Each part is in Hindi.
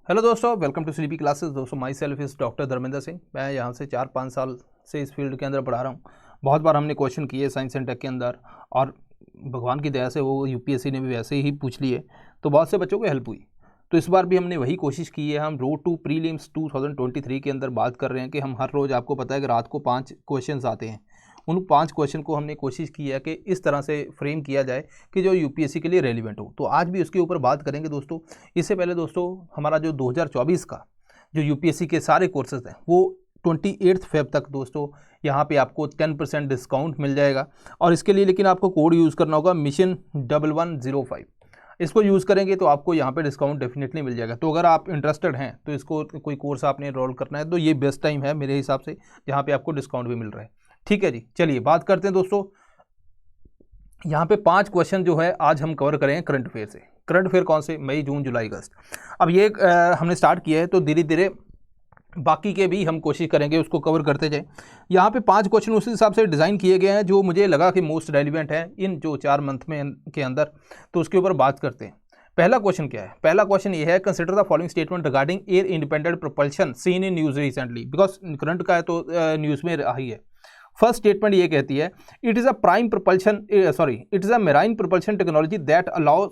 हेलो दोस्तों, वेलकम टू स्लीपी क्लासेस। दोस्तों, myself is doctor Dharmendra Singh. मैं यहाँ से 4-5 साल से इस फील्ड के अंदर पढ़ा रहा हूँ। बहुत बार हमने क्वेश्चन किए साइंस एंड टेक के अंदर, और भगवान की दया से वो यूपीएससी ने भी वैसे ही पूछ लिए, तो बहुत से बच्चों को हेल्प हुई। तो इस बार भी हमने वही कोशिश की है। हम रोड टू प्रीलिम्स 2023 के अंदर बात कर रहे हैं कि हम हर रोज़, आपको पता है कि रात को 5 क्वेश्चन आते हैं। उन 5 क्वेश्चन को हमने कोशिश की है कि इस तरह से फ्रेम किया जाए कि जो यूपीएससी के लिए रेलिवेंट हो। तो आज भी उसके ऊपर बात करेंगे दोस्तों। इससे पहले दोस्तों, हमारा जो 2024 का जो यूपीएससी के सारे कोर्सेज हैं वो 28 फेब तक दोस्तों यहाँ पे आपको 10% डिस्काउंट मिल जाएगा। और इसके लिए लेकिन आपको कोड यूज़ करना होगा मिशन 1105। इसको यूज़ करेंगे तो आपको यहाँ पे डिस्काउंट डेफिनेटली मिल जाएगा। तो अगर आप इंटरेस्टेड हैं तो इसको कोई कोर्स आपने एनरोल करना है तो ये बेस्ट टाइम है मेरे हिसाब से, जहाँ पे आपको डिस्काउंट भी मिल रहा है। ठीक है जी, चलिए बात करते हैं दोस्तों। यहाँ पे 5 क्वेश्चन जो है आज हम कवर करेंगे करंट अफेयर से। करंट अफेयर कौन से? मई, जून, जुलाई, अगस्त। अब ये हमने स्टार्ट किया है तो धीरे धीरे बाकी के भी हम कोशिश करेंगे उसको कवर करते जाएं। यहाँ पे 5 क्वेश्चन उस हिसाब से डिज़ाइन किए गए हैं जो मुझे लगा कि मोस्ट रेलिवेंट है इन जो 4 मंथ में के अंदर, तो उसके ऊपर बात करते हैं। पहला क्वेश्चन क्या है? पहला क्वेश्चन ये है, consider the following statement regarding air independent propulsion seen in news recently. Because current का है तो न्यूज़ में आई है। फर्स्ट स्टेटमेंट ये कहती है, it is a marine propulsion technology that allows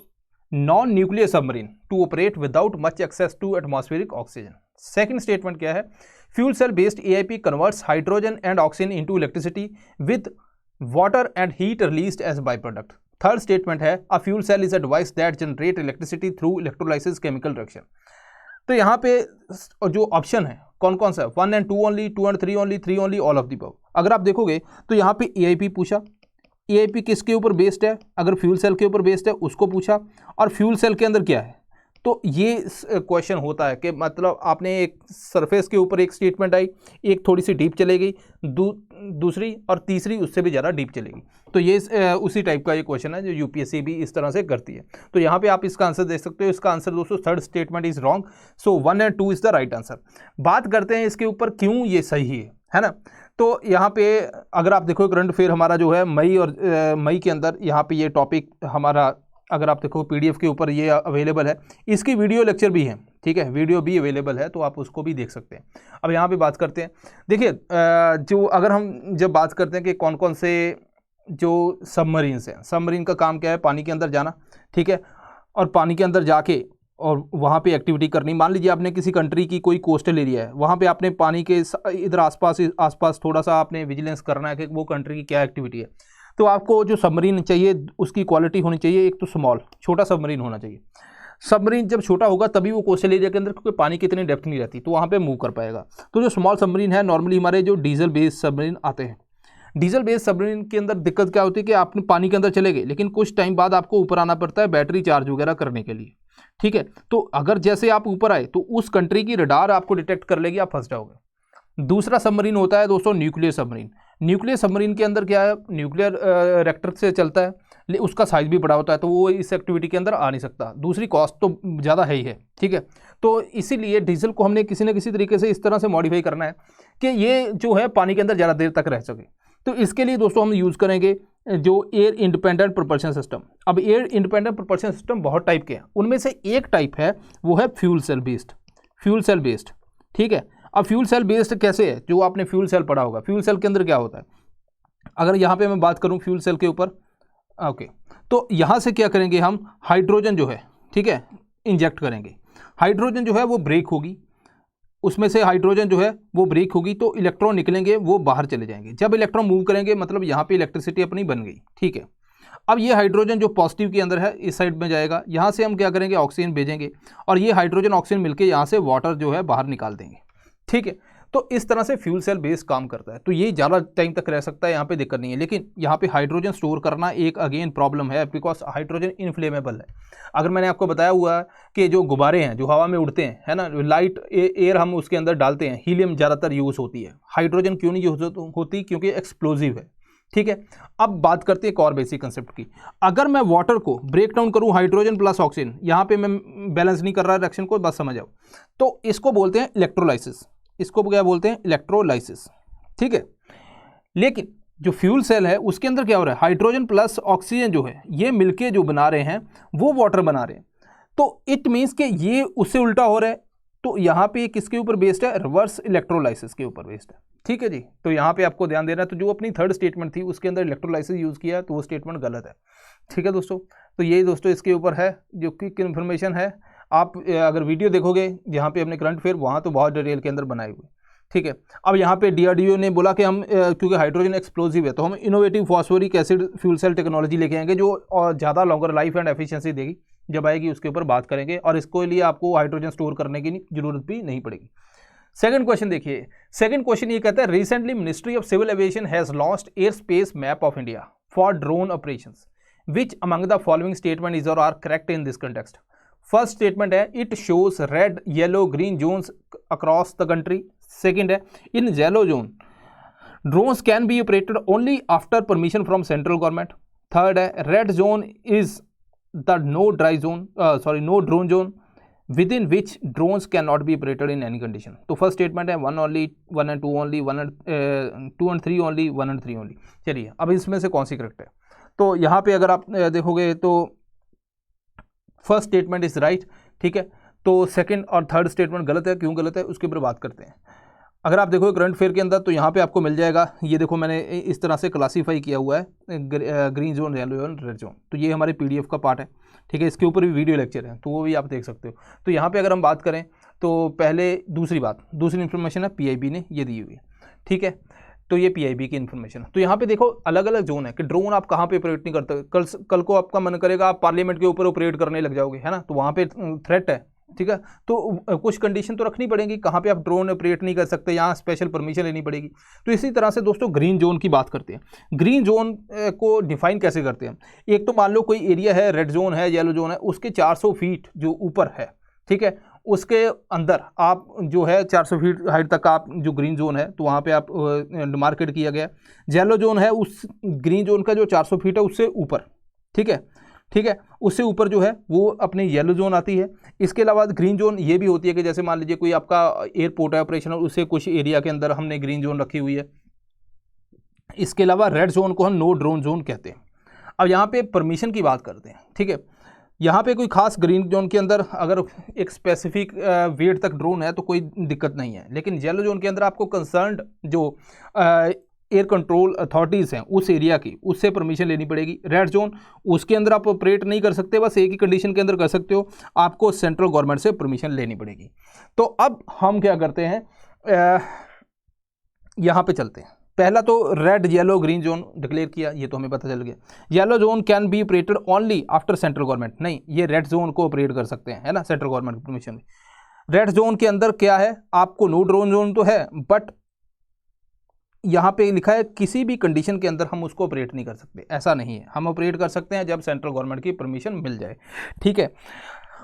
non nuclear submarine to operate without much access to atmospheric oxygen. Second statement क्या है? Fuel cell based AIP converts hydrogen and oxygen into electricity with water and heat released as by product. Third statement है, a fuel cell is a device that generate electricity through electrolysis chemical reaction. तो यहाँ पे जो ऑप्शन है कौन कौन सा है? 1 and 2 only, 2 and 3 only, 3 only, all of the above. अगर आप देखोगे तो यहाँ पे एआईपी पूछा, एआईपी किसके ऊपर बेस्ड है? अगर फ्यूल सेल के ऊपर बेस्ड है उसको पूछा, और फ्यूल सेल के अंदर क्या है। तो ये क्वेश्चन होता है कि मतलब आपने एक सरफेस के ऊपर एक स्टेटमेंट आई, एक थोड़ी सी डीप चलेगी, दूसरी और तीसरी उससे भी ज़्यादा डीप चलेगी। तो ये उसी टाइप का ये क्वेश्चन है जो यूपीएससी भी इस तरह से करती है। तो यहाँ पे आप इसका आंसर देख सकते हो। इसका आंसर दोस्तों third statement is wrong, so 1 and 2 is the right answer. बात करते हैं इसके ऊपर क्यों ये सही है ना। तो यहाँ पे अगर आप देखो करंट अफेयर हमारा जो है मई के अंदर, यहाँ पे ये टॉपिक हमारा, अगर आप देखो पीडीएफ के ऊपर ये अवेलेबल है, इसकी वीडियो लेक्चर भी है, ठीक है, वीडियो भी अवेलेबल है, तो आप उसको भी देख सकते हैं। अब यहाँ पे बात करते हैं, देखिए जो अगर हम जब बात करते हैं कि कौन कौन से जो सबमरीन्स हैं, सबमरीन का काम क्या है? पानी के अंदर जाना, ठीक है, और पानी के अंदर जाके और वहाँ पे एक्टिविटी करनी। मान लीजिए आपने किसी कंट्री की कोई कोस्टल एरिया है, वहाँ पे आपने पानी के इधर आसपास थोड़ा सा आपने विजिलेंस करना है कि वो कंट्री की क्या एक्टिविटी है। तो आपको जो सबमरीन चाहिए उसकी क्वालिटी होनी चाहिए, एक तो स्मॉल, छोटा सबमरीन होना चाहिए। सबमरीन जब छोटा होगा तभी वो कोस्टल एरिया के अंदर, क्योंकि पानी की इतनी डेप्थ नहीं रहती, तो वहाँ पे मूव कर पाएगा। तो जो स्मॉल सबमरीन है, नॉर्मली हमारे जो डीजल बेस्ड सबमरीन आते हैं, डीजल बेस्ड सबमरीन के अंदर दिक्कत क्या होती है कि आप पानी के अंदर चले गए, लेकिन कुछ टाइम बाद आपको ऊपर आना पड़ता है बैटरी चार्ज वगैरह करने के लिए, ठीक है। तो अगर जैसे आप ऊपर आए तो उस कंट्री की रडार आपको डिटेक्ट कर लेगी, आप फंस जाओगे। दूसरा सबमरीन होता है दोस्तों न्यूक्लियर सबमरीन। न्यूक्लियर सबमरीन के अंदर क्या है? न्यूक्लियर रिएक्टर से चलता है, उसका साइज भी बड़ा होता है, तो वो इस एक्टिविटी के अंदर आ नहीं सकता। दूसरी कॉस्ट तो ज़्यादा है ही है, ठीक है। तो इसीलिए डीजल को हमने किसी न किसी तरीके से इस तरह से मॉडिफाई करना है कि ये जो है पानी के अंदर ज़्यादा देर तक रह सके। तो इसके लिए दोस्तों हम यूज़ करेंगे जो एयर इंडिपेंडेंट प्रोपल्शन सिस्टम। अब एयर इंडिपेंडेंट प्रोपल्शन सिस्टम बहुत टाइप के हैं, उनमें से एक टाइप है वो है फ्यूल सेल बेस्ड, ठीक है। अब फ्यूल सेल बेस्ड कैसे है? जो आपने फ्यूल सेल पढ़ा होगा, फ्यूल सेल के अंदर क्या होता है? अगर यहाँ पे मैं बात करूँ फ्यूल सेल के ऊपर, ओके, तो यहाँ से क्या करेंगे हम? हाइड्रोजन जो है, ठीक है, इंजेक्ट करेंगे। हाइड्रोजन जो है वो ब्रेक होगी, उसमें से हाइड्रोजन जो है वो ब्रेक होगी, तो इलेक्ट्रॉन निकलेंगे, वो बाहर चले जाएंगे। जब इलेक्ट्रॉन मूव करेंगे मतलब यहाँ पे इलेक्ट्रिसिटी अपनी बन गई, ठीक है। अब ये हाइड्रोजन जो पॉजिटिव के अंदर है इस साइड में जाएगा, यहाँ से हम क्या करेंगे? ऑक्सीजन भेजेंगे, और ये हाइड्रोजन ऑक्सीजन मिलकर यहाँ से वाटर जो है बाहर निकाल देंगे, ठीक है। तो इस तरह से फ्यूल सेल बेस काम करता है। तो ये ज़्यादा टाइम तक रह सकता है, यहाँ पे दिक्कत नहीं है। लेकिन यहाँ पे हाइड्रोजन स्टोर करना एक अगेन प्रॉब्लम है, बिकॉज हाइड्रोजन इनफ्लेमेबल है। अगर मैंने आपको बताया हुआ कि जो गुब्बारे हैं जो हवा में उड़ते हैं, है ना, लाइट एयर हम उसके अंदर डालते हैं, हीलियम ज़्यादातर यूज़ होती है। हाइड्रोजन क्यों नहीं यूज़ होती? क्योंकि एक्सप्लोजिव है, ठीक है। अब बात करते हैं एक और बेसिक कंसेप्ट की। अगर मैं वाटर को ब्रेक डाउन करूँ, हाइड्रोजन प्लस ऑक्सीजन, यहाँ पे मैं बैलेंस नहीं कर रहा रिएक्शन को, बस समझ आओ, तो इसको बोलते हैं इलेक्ट्रोलाइसिस। इसको क्या बोलते हैं? इलेक्ट्रोलाइसिस, ठीक है। लेकिन जो फ्यूल सेल है उसके अंदर क्या हो रहा है? हाइड्रोजन प्लस ऑक्सीजन जो है ये मिलके जो बना रहे हैं वो वाटर बना रहे हैं। तो इट मीन्स कि ये उससे उल्टा हो रहा है, तो यहाँ पे किसके ऊपर बेस्ड है, रिवर्स इलेक्ट्रोलाइसिस के ऊपर बेस्ड है, ठीक है जी। तो यहाँ पे आपको ध्यान देना है, तो जो अपनी थर्ड स्टेटमेंट थी उसके अंदर इलेक्ट्रोलाइसिस यूज़ किया तो वो स्टेटमेंट गलत है, ठीक है दोस्तों। तो यही दोस्तों इसके ऊपर है जो क्विक इन्फॉर्मेशन है। आप अगर वीडियो देखोगे जहाँ पे हमने करंट अफेयर, वहाँ तो बहुत डिटेल के अंदर बनाए हुए, ठीक है। अब यहाँ पे DRDO ने बोला कि हम क्योंकि हाइड्रोजन एक्सप्लोजिव है तो हम innovative phosphoric acid fuel cell technology लेके आएंगे जो ज़्यादा लॉन्गर लाइफ एंड एफिशिएंसी देगी। जब आएगी उसके ऊपर बात करेंगे, और इसको लिए आपको हाइड्रोजन स्टोर करने की जरूरत भी नहीं पड़ेगी। सेकंड क्वेश्चन देखिए, सेकंड क्वेश्चन ये कहता है recently ministry of civil aviation has launched air space map of India for drone operations, which among the following statement is और are correct in this context. First statement है it shows red yellow green zones across the country. Second है in yellow zone drones can be operated only after permission from central government. Third है red zone is the no drone zone within which drones cannot be operated in any condition। तो फर्स्ट स्टेटमेंट है 1 only, 1 and 2 only, 1 and 2 and 3 only, 1 and 3 only। चलिए अब इसमें से कौन सी करेक्ट है, तो यहाँ पे अगर आप देखोगे तो फर्स्ट स्टेटमेंट इज राइट, ठीक है। तो सेकंड और थर्ड स्टेटमेंट गलत है, क्यों गलत है उसके ऊपर बात करते हैं। अगर आप देखोगे करंट अफेयर के अंदर तो यहाँ पे आपको मिल जाएगा, ये देखो मैंने इस तरह से क्लासीफाई किया हुआ है green zone, yellow zone, red zone. तो ये हमारे PDF का पार्ट है, ठीक है। इसके ऊपर भी वीडियो लेक्चर है तो वो भी आप देख सकते हो। तो यहाँ पे अगर हम बात करें तो पहले दूसरी इन्फॉर्मेशन है PIB ने ये दी हुई है, ठीक है। तो ये PIB की इन्फॉर्मेशन है। तो यहाँ पे देखो अलग अलग जोन है कि ड्रोन आप कहाँ पे ऑपरेट नहीं करते। कल को आपका मन करेगा आप पार्लियामेंट के ऊपर ऑपरेट करने लग जाओगे, है ना, तो वहाँ पे थ्रेट है, ठीक है। तो कुछ कंडीशन तो रखनी पड़ेगी कहाँ पे आप ड्रोन ऑपरेट नहीं कर सकते, यहाँ स्पेशल परमिशन लेनी पड़ेगी। तो इसी तरह से दोस्तों ग्रीन जोन की बात करते हैं। ग्रीन जोन को डिफाइन कैसे करते हैं, एक तो मान लो कोई एरिया है, रेड जोन है, येलो जोन है, उसके 400 फीट जो ऊपर है, ठीक है, उसके अंदर आप जो है 400 फीट हाइट तक आप जो ग्रीन जोन है तो वहाँ पे आप मार्केट किया गया। येलो जोन है उस ग्रीन जोन का जो 400 फीट है उससे ऊपर, ठीक है, ठीक है, उससे ऊपर जो है वो अपने येलो जोन आती है। इसके अलावा ग्रीन जोन ये भी होती है कि जैसे मान लीजिए कोई आपका एयरपोर्ट है ऑपरेशनल, उससे कुछ एरिया के अंदर हमने ग्रीन जोन रखी हुई है। इसके अलावा रेड जोन को हम नो ड्रोन जोन कहते हैं। अब यहाँ पे परमिशन की बात करते हैं, ठीक है। यहाँ पे कोई खास ग्रीन जोन के अंदर अगर एक स्पेसिफिक वेट तक ड्रोन है तो कोई दिक्कत नहीं है, लेकिन येलो जोन के अंदर आपको कंसर्न्ड जो एयर कंट्रोल अथॉरिटीज़ हैं उस एरिया की, उससे परमिशन लेनी पड़ेगी। रेड जोन उसके अंदर आप ऑपरेट नहीं कर सकते, बस एक ही कंडीशन के अंदर कर सकते हो, आपको सेंट्रल गवर्नमेंट से परमिशन लेनी पड़ेगी। तो अब हम क्या करते हैं, यहाँ पे चलते हैं। पहला तो red yellow green zone declare किया, ये तो हमें पता चल गया। Yellow zone can be operated only after central government, नहीं ये रेड जोन को ऑपरेट कर सकते हैं, है ना, सेंट्रल गवर्नमेंट की परमिशन में। रेड जोन के अंदर क्या है, आपको नो ड्रोन जोन तो है, बट यहाँ पे लिखा है किसी भी कंडीशन के अंदर हम उसको ऑपरेट नहीं कर सकते, ऐसा नहीं है। हम ऑपरेट कर सकते हैं जब सेंट्रल गवर्नमेंट की परमिशन मिल जाए, ठीक है।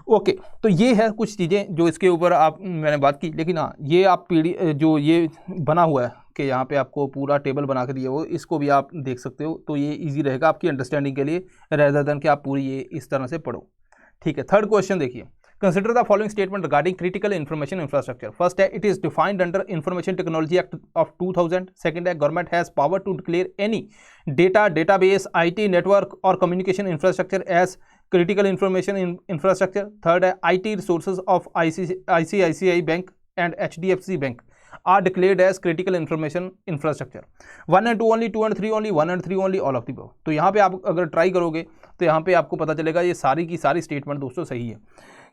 ओके, तो ये है कुछ चीज़ें जो इसके ऊपर मैंने बात की, लेकिन हाँ ये आप जो ये बना हुआ है कि यहाँ पे आपको पूरा टेबल बना के दिया हो, इसको भी आप देख सकते हो, तो ये इजी रहेगा आपकी अंडरस्टैंडिंग के लिए, रेदर देन कि आप पूरी ये इस तरह से पढ़ो, ठीक है। थर्ड क्वेश्चन देखिए, consider the following statement regarding critical information infrastructure. First है it is defined under information technology act of 2000। Second है government has power to declare any data, database, IT network और communication infrastructure as critical information infrastructure. Third है IT resources of ICICI Bank and HDFC Bank are declared as critical information infrastructure. 1 and 2 only, 2 and 3 only, 1 and 3 only, all of the above। तो यहाँ पे आप अगर ट्राई करोगे तो यहाँ पे आपको पता चलेगा ये सारी की सारी स्टेटमेंट दोस्तों सही है।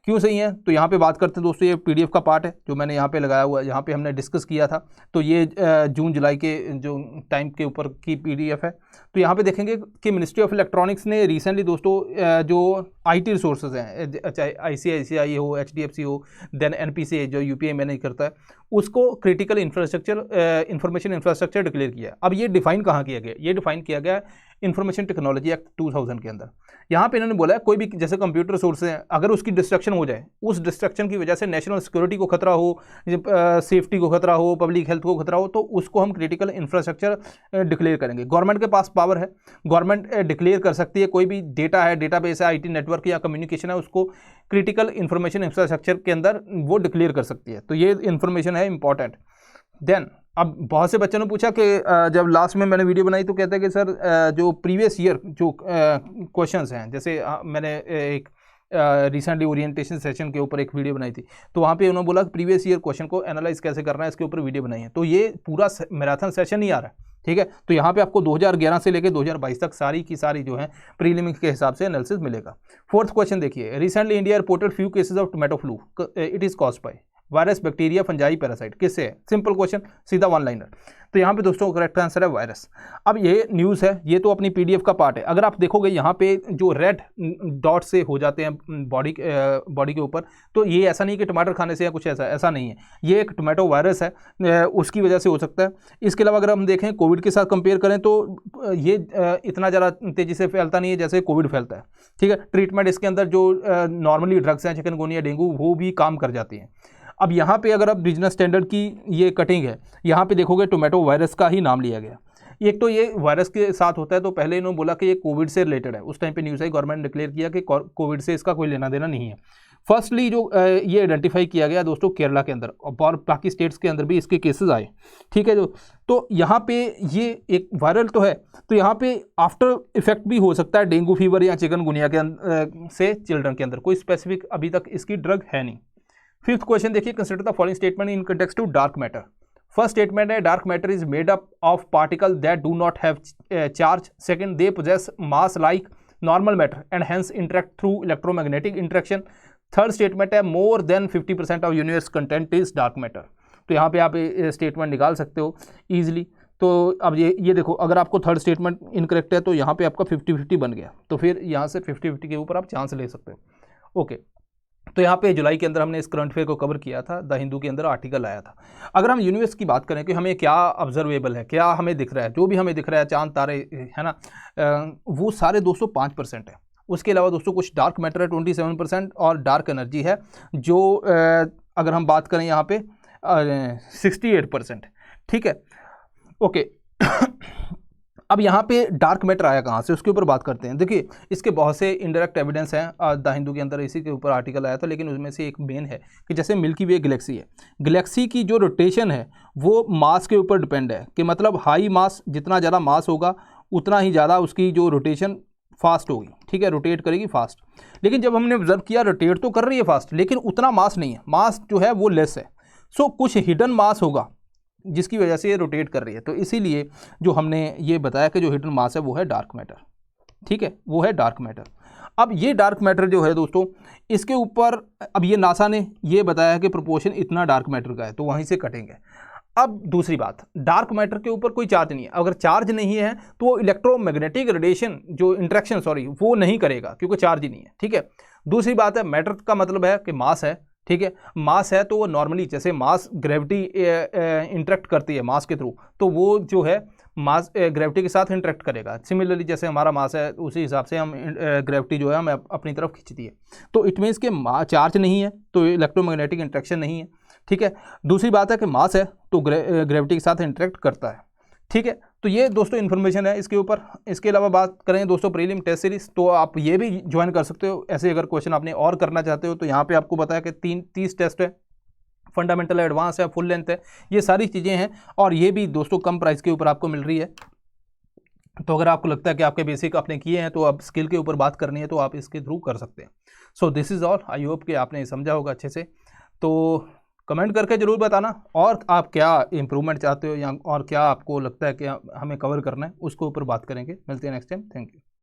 क्यों सही है, तो यहाँ पे बात करते हैं दोस्तों, ये PDF का पार्ट है जो मैंने यहाँ पे लगाया हुआ है, यहाँ पे हमने डिस्कस किया था। तो ये जून जुलाई के जो टाइम के ऊपर की PDF है। तो यहाँ पे देखेंगे कि मिनिस्ट्री ऑफ इलेक्ट्रॉनिक्स ने रिसेंटली दोस्तों जो IT रिसोर्सेज हैं, चाहे ICICI हो, HDFC हो, देन NPCI जो UPI मैनेज करता है, उसको critical infrastructure information infrastructure declare किया है। अब ये डिफाइन कहाँ किया गया, ये डिफाइन किया गया इंफॉर्मेशन टेक्नोलॉजी एक्ट 2000 के अंदर। यहाँ पे इन्होंने बोला है कोई भी जैसे कंप्यूटर सोर्स है, अगर उसकी डिस्ट्रक्शन हो जाए, उस डिस्ट्रक्शन की वजह से नेशनल सिक्योरिटी को खतरा हो, सेफ्टी को खतरा हो, पब्लिक हेल्थ को खतरा हो, तो उसको हम क्रिटिकल इंफ्रास्ट्रक्चर डिक्लेयर करेंगे। गवर्नमेंट के पास पावर है, गवर्नमेंट डिक्लेयर कर सकती है कोई भी डेटा है, डेटाबेस है, IT नेटवर्क या कम्युनिकेशन है, उसको क्रिटिकल इंफॉर्मेशन इंफ्रास्ट्रक्चर के अंदर वो डिक्लेयर कर सकती है। तो ये इंफॉर्मेशन है इंपॉर्टेंट। देन अब बहुत से बच्चों ने पूछा कि जब लास्ट में मैंने वीडियो बनाई तो कहते हैं कि सर जो प्रीवियस ईयर जो क्वेश्चंस हैं, जैसे मैंने एक रिसेंटली ओरिएंटेशन सेशन के ऊपर एक वीडियो बनाई थी, तो वहाँ पे उन्होंने बोला कि प्रीवियस ईयर क्वेश्चन को एनालाइज कैसे करना है, इसके ऊपर वीडियो बनाई है। तो ये पूरा मैराथन सेशन ही आ रहा है, ठीक है। तो यहाँ पे आपको 2011 से लेकर 2022 तक सारी की सारी जो है प्रीलिम्स के हिसाब से एनालिसिस मिलेगा। फोर्थ क्वेश्चन देखिए, recently India reported few cases of tomato flu, it is caused by virus, bacteria, fungi, parasite, किससे है? सिंपल क्वेश्चन, सीधा वन लाइनर। तो यहाँ पे दोस्तों करेक्ट आंसर है वायरस। अब ये न्यूज़ है, ये तो अपनी पीडीएफ का पार्ट है। अगर आप देखोगे यहाँ पे जो रेड डॉट से हो जाते हैं बॉडी के ऊपर, तो ये ऐसा नहीं कि टमाटर खाने से या कुछ ऐसा नहीं है, ये एक टोमेटो वायरस है, उसकी वजह से हो सकता है। इसके अलावा अगर हम देखें कोविड के साथ कंपेयर करें तो ये इतना ज़्यादा तेज़ी से फैलता नहीं है जैसे कोविड फैलता है, ठीक है। ट्रीटमेंट इसके अंदर जो नॉर्मली ड्रग्स हैं, चिकनगुनिया, डेंगू, वो भी काम कर जाती हैं। अब यहाँ पे अगर आप बिजनेस स्टैंडर्ड की ये कटिंग है, यहाँ पे देखोगे टोमेटो वायरस का ही नाम लिया गया। एक तो ये वायरस के साथ होता है, तो पहले इन्होंने बोला कि ये कोविड से रिलेटेड है, उस टाइम पे न्यूज़ आई, गवर्नमेंट ने डिक्लेयर किया कि कोविड से इसका कोई लेना देना नहीं है। फर्स्टली जो ये आइडेंटिफाई किया गया दोस्तों केरला के अंदर, और बाकी स्टेट्स के अंदर भी इसके केसेस आए, ठीक है। तो यहाँ पे ये एक वायरल तो है, तो यहाँ पे आफ्टर इफेक्ट भी हो सकता है डेंगू फीवर या चिकनगुनिया के से चिल्ड्रन के अंदर, कोई स्पेसिफिक अभी तक इसकी ड्रग है नहीं। फिफ्थ क्वेश्चन देखिए, consider the following statement in context to dark matter. First statement है dark matter is made up of particle that do not have charge. Second, they possess mass like normal matter and hence interact through electromagnetic interaction. Third statement है more than 50% of universe content is dark matter. तो यहाँ पे आप स्टेटमेंट निकाल सकते हो ईजिली। तो अब ये देखो, अगर आपको थर्ड स्टेटमेंट इनकरेक्ट है तो यहाँ पे आपका 50-50 बन गया, तो फिर यहाँ से 50-50 के ऊपर आप चांस ले सकते हो। ओके, तो यहाँ पे जुलाई के अंदर हमने इस करंट अफेयर को कवर किया था, द हिंदू के अंदर आर्टिकल आया था। अगर हम यूनिवर्स की बात करें कि हमें क्या ऑब्जर्वेबल है, क्या हमें दिख रहा है, जो भी हमें दिख रहा है, चांद तारे है ना, वो सारे दोस्तों 5% है। उसके अलावा दोस्तों कुछ डार्क मैटर है 27% और डार्क एनर्जी है जो अगर हम बात करें यहाँ पे 68%, ठीक है। ओके अब यहाँ पे डार्क मैटर आया कहाँ से, उसके ऊपर बात करते हैं। देखिए इसके बहुत से इनडायरेक्ट एविडेंस हैं, द हिंदू के अंदर इसी के ऊपर आर्टिकल आया था, लेकिन उसमें से एक मेन है कि जैसे मिल्की वे गैलेक्सी है, गैलेक्सी की जो रोटेशन है वो मास के ऊपर डिपेंड है, कि मतलब हाई मास, जितना ज़्यादा मास होगा उतना ही ज़्यादा उसकी जो रोटेशन फास्ट होगी, ठीक है, रोटेट करेगी फास्ट। लेकिन जब हमने ऑब्जर्व किया रोटेट तो कर रही है फास्ट, लेकिन उतना मास नहीं है, मास जो है वो लेस है। सो कुछ हिडन मास होगा जिसकी वजह से ये रोटेट कर रही है। तो इसीलिए जो हमने ये बताया कि जो हिडन मास है वो है डार्क मैटर, ठीक है, वो है डार्क मैटर। अब ये डार्क मैटर जो है दोस्तों, इसके ऊपर अब ये नासा ने ये बताया कि प्रोपोर्शन इतना डार्क मैटर का है, तो वहीं से कटेंगे। अब दूसरी बात, डार्क मैटर के ऊपर कोई चार्ज नहीं है, अगर चार्ज नहीं है तो वो इलेक्ट्रोमैग्नेटिक रेडिएशन जो इंट्रैक्शन वो नहीं करेगा क्योंकि चार्ज ही नहीं है, ठीक है। दूसरी बात है मैटर का मतलब है कि मास है, ठीक है, मास है तो वो नॉर्मली जैसे मास ग्रेविटी इंटरेक्ट करती है मास के थ्रू, तो वो जो है मास ग्रेविटी के साथ इंटरेक्ट करेगा। सिमिलरली जैसे हमारा मास है उसी हिसाब से हम ग्रेविटी जो है हमें अपनी तरफ खींचती है। तो इट मीन्स कि चार्ज नहीं है तो इलेक्ट्रोमैग्नेटिक इंटरेक्शन नहीं है, ठीक है। दूसरी बात है कि मास है तो ग्रेविटी के साथ इंटरेक्ट करता है, ठीक है। तो ये दोस्तों इन्फॉर्मेशन है इसके ऊपर। इसके अलावा बात करें दोस्तों प्रीलिम टेस्ट सीरीज, तो आप ये भी ज्वाइन कर सकते हो। ऐसे अगर क्वेश्चन आपने और करना चाहते हो तो यहाँ पे आपको बताया कि 30 टेस्ट है, फंडामेंटल, एडवांस है, फुल लेंथ है, ये सारी चीज़ें हैं। और ये भी दोस्तों कम प्राइस के ऊपर आपको मिल रही है। तो अगर आपको लगता है कि आपके बेसिक आपने किए हैं तो अब स्किल के ऊपर बात करनी है तो आप इसके थ्रू कर सकते हैं। So this is all, I hope कि आपने समझा होगा अच्छे से। तो कमेंट करके ज़रूर बताना और आप क्या इम्प्रूवमेंट चाहते हो या और क्या आपको लगता है कि हमें कवर करना है, उसके ऊपर बात करेंगे। मिलते हैं नेक्स्ट टाइम, थैंक यू।